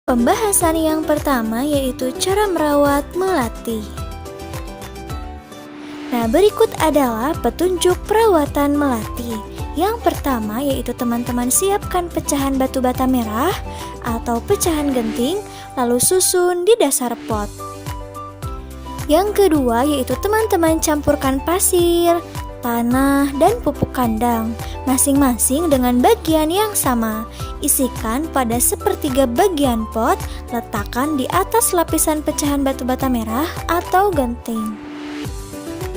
Pembahasan yang pertama yaitu cara merawat melati. Nah, berikut adalah petunjuk perawatan melati. Yang pertama yaitu teman-teman siapkan pecahan batu bata merah atau pecahan genting, lalu susun di dasar pot. Yang kedua yaitu teman-teman campurkan pasir, tanah, dan pupuk kandang, masing-masing dengan bagian yang sama. Isikan pada sepertiga bagian pot, letakkan di atas lapisan pecahan batu bata merah atau genting.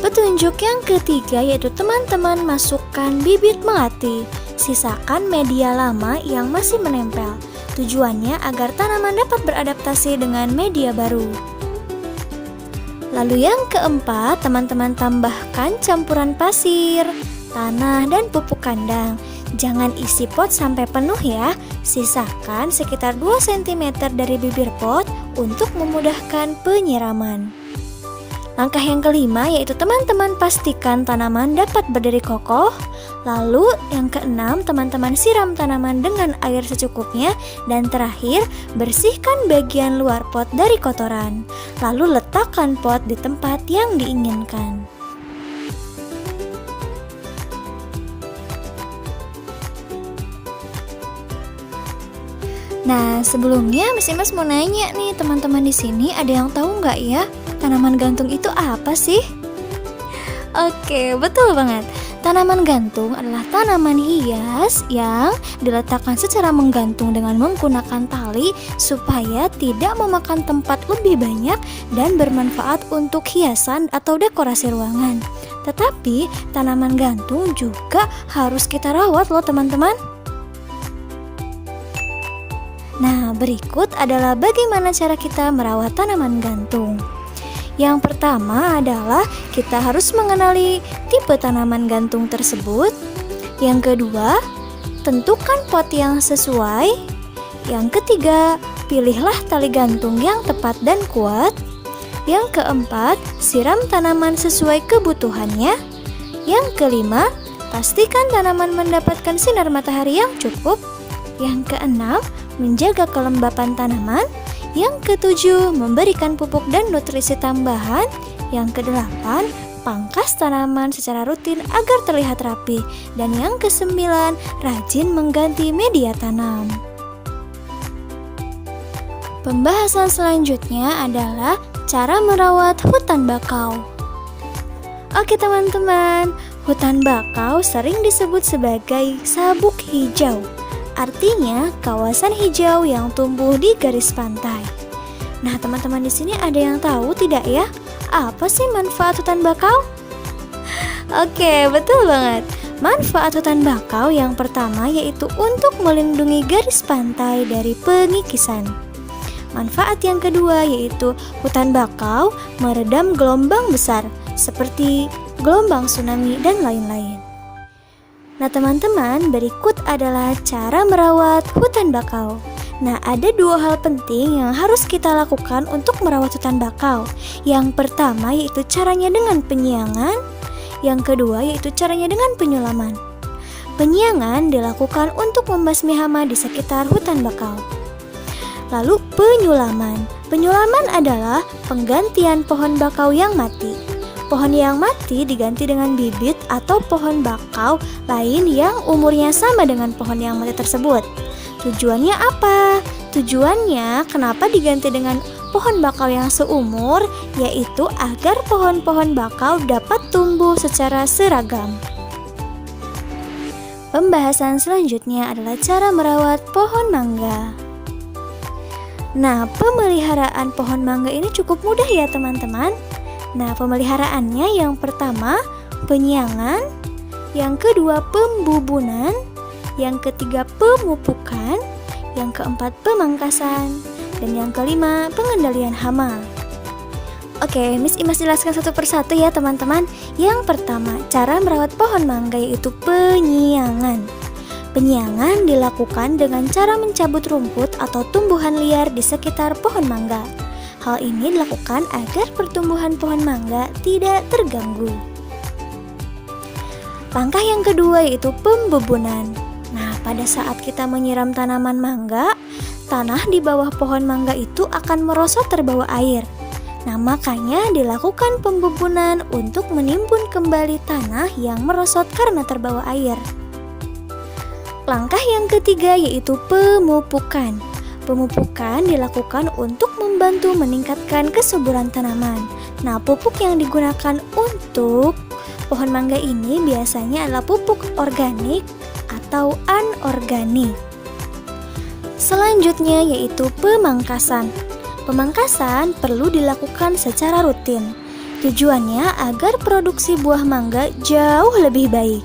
Petunjuk yang ketiga yaitu teman-teman masukkan bibit melati. Sisakan media lama yang masih menempel. Tujuannya agar tanaman dapat beradaptasi dengan media baru. Lalu yang keempat, teman-teman tambahkan campuran pasir, tanah, dan pupuk kandang. Jangan isi pot sampai penuh ya. Sisakan sekitar 2 cm dari bibir pot untuk memudahkan penyiraman. Langkah yang kelima yaitu teman-teman pastikan tanaman dapat berdiri kokoh. Lalu yang keenam, teman-teman siram tanaman dengan air secukupnya. Dan terakhir, bersihkan bagian luar pot dari kotoran. Lalu letakkan pot di tempat yang diinginkan. Nah, sebelumnya Miss Imas mau nanya nih, teman-teman di sini ada yang tahu nggak ya, tanaman gantung itu apa sih? Oke, betul banget. Tanaman gantung adalah tanaman hias yang diletakkan secara menggantung dengan menggunakan tali supaya tidak memakan tempat lebih banyak dan bermanfaat untuk hiasan atau dekorasi ruangan. Tetapi tanaman gantung juga harus kita rawat loh teman-teman. Nah, berikut adalah bagaimana cara kita merawat tanaman gantung. Yang pertama adalah kita harus mengenali tipe tanaman gantung tersebut. Yang kedua, tentukan pot yang sesuai. Yang ketiga, pilihlah tali gantung yang tepat dan kuat. Yang keempat, siram tanaman sesuai kebutuhannya. Yang kelima, pastikan tanaman mendapatkan sinar matahari yang cukup. Yang keenam, menjaga kelembapan tanaman. Yang ketujuh, memberikan pupuk dan nutrisi tambahan. Yang kedelapan, pangkas tanaman secara rutin agar terlihat rapi. Dan yang kesembilan, rajin mengganti media tanam. Pembahasan selanjutnya adalah cara merawat hutan bakau. Oke teman-teman, hutan bakau sering disebut sebagai sabuk hijau. Artinya kawasan hijau yang tumbuh di garis pantai. Nah, teman-teman di sini ada yang tahu tidak ya? Apa sih manfaat hutan bakau? Oke, betul banget. Manfaat hutan bakau yang pertama yaitu untuk melindungi garis pantai dari pengikisan. Manfaat yang kedua yaitu hutan bakau meredam gelombang besar seperti gelombang tsunami dan lain-lain. Nah teman-teman, berikut adalah cara merawat hutan bakau. Nah, ada 2 hal penting yang harus kita lakukan untuk merawat hutan bakau. Yang pertama yaitu caranya dengan penyiangan. Yang kedua yaitu caranya dengan penyulaman. Penyiangan dilakukan untuk membasmi hama di sekitar hutan bakau. Lalu penyulaman. Penyulaman adalah penggantian pohon bakau yang mati. Pohon yang mati diganti dengan bibit atau pohon bakau lain yang umurnya sama dengan pohon yang mati tersebut. Tujuannya apa? Tujuannya kenapa diganti dengan pohon bakau yang seumur? Yaitu agar pohon-pohon bakau dapat tumbuh secara seragam. Pembahasan selanjutnya adalah cara merawat pohon mangga. Nah, pemeliharaan pohon mangga ini cukup mudah ya teman-teman. Nah, pemeliharaannya yang pertama penyiangan, yang kedua pembubunan, yang ketiga pemupukan, yang keempat pemangkasan, dan yang kelima pengendalian hama. Oke, Miss Imas jelaskan satu persatu ya teman-teman. Yang pertama, cara merawat pohon mangga yaitu penyiangan. Penyiangan dilakukan dengan cara mencabut rumput atau tumbuhan liar di sekitar pohon mangga. Hal ini dilakukan agar pertumbuhan pohon mangga tidak terganggu. Langkah yang kedua yaitu pembubunan. Nah, pada saat kita menyiram tanaman mangga, tanah di bawah pohon mangga itu akan merosot terbawa air. Nah, makanya dilakukan pembubunan untuk menimbun kembali tanah yang merosot karena terbawa air. Langkah yang ketiga yaitu pemupukan. Pemupukan dilakukan untuk membantu meningkatkan kesuburan tanaman. Nah, pupuk yang digunakan untuk pohon mangga ini biasanya adalah pupuk organik atau anorganik. Selanjutnya yaitu pemangkasan. Pemangkasan perlu dilakukan secara rutin. Tujuannya agar produksi buah mangga jauh lebih baik.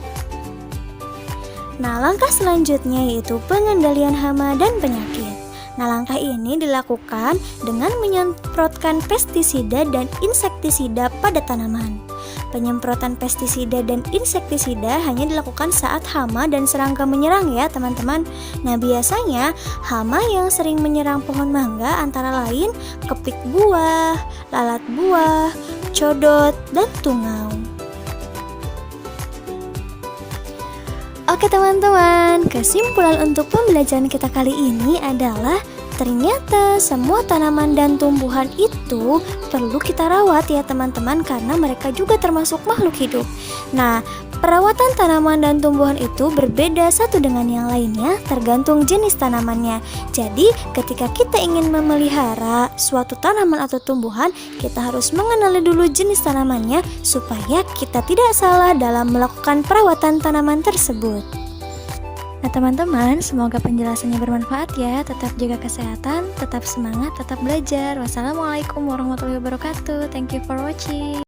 Nah, langkah selanjutnya yaitu pengendalian hama dan penyakit. Nah, langkah ini dilakukan dengan menyemprotkan pestisida dan insektisida pada tanaman. Penyemprotan pestisida dan insektisida hanya dilakukan saat hama dan serangga menyerang ya teman-teman. Nah, biasanya hama yang sering menyerang pohon mangga antara lain kepik buah, lalat buah, codot, dan tungau. Oke teman-teman, kesimpulan untuk pembelajaran kita kali ini adalah ternyata semua tanaman dan tumbuhan itu perlu kita rawat ya teman-teman, karena mereka juga termasuk makhluk hidup. Nah, perawatan tanaman dan tumbuhan itu berbeda satu dengan yang lainnya tergantung jenis tanamannya. Jadi, ketika kita ingin memelihara suatu tanaman atau tumbuhan, kita harus mengenali dulu jenis tanamannya supaya kita tidak salah dalam melakukan perawatan tanaman tersebut. Nah teman-teman, semoga penjelasannya bermanfaat ya. Tetap jaga kesehatan, tetap semangat, tetap belajar. Wassalamualaikum warahmatullahi wabarakatuh. Thank you for watching.